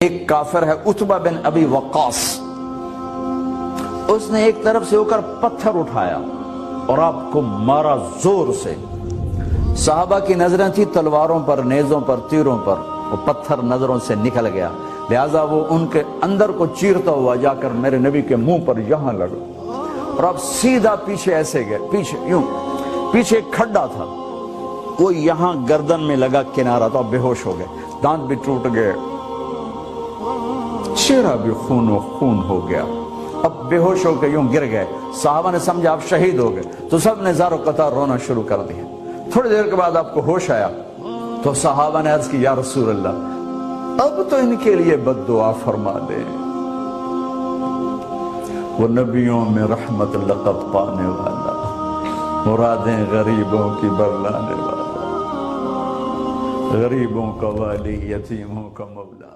ایک کافر ہے عتبہ بن ابی وقاص، اس نے ایک طرف سے ہو کر پتھر اٹھایا اور آپ کو مارا زور سے۔ صحابہ کی نظریں تھی تلواروں پر، نیزوں پر، تیروں پر، وہ پتھر نظروں سے نکل گیا، لہذا وہ ان کے اندر کو چیرتا ہوا جا کر میرے نبی کے منہ پر یہاں لگا، اور اب سیدھا پیچھے ایسے گئے، پیچھے یوں، پیچھے ایک کھڈا تھا، وہ یہاں گردن میں لگا کنارہ، تو اب بے ہوش ہو گئے، دانت بھی ٹوٹ گئے، چہرہ بھی خون و خون ہو گیا، اب بے ہوش ہو کے یوں گر گئے۔ صحابہ نے سمجھا آپ شہید ہو گئے، تو سب نے زار و قطار رونا شروع کر دیا۔ تھوڑی دیر کے بعد آپ کو ہوش آیا تو صحابہ نے عرض کی یا رسول اللہ اب تو ان کے لیے بد دعا فرما دیں، وہ نبیوں میں رحمت لقب پانے والا، مرادیں غریبوں کی برلانے والا، غریبوں کا والی، یتیموں کا مولا۔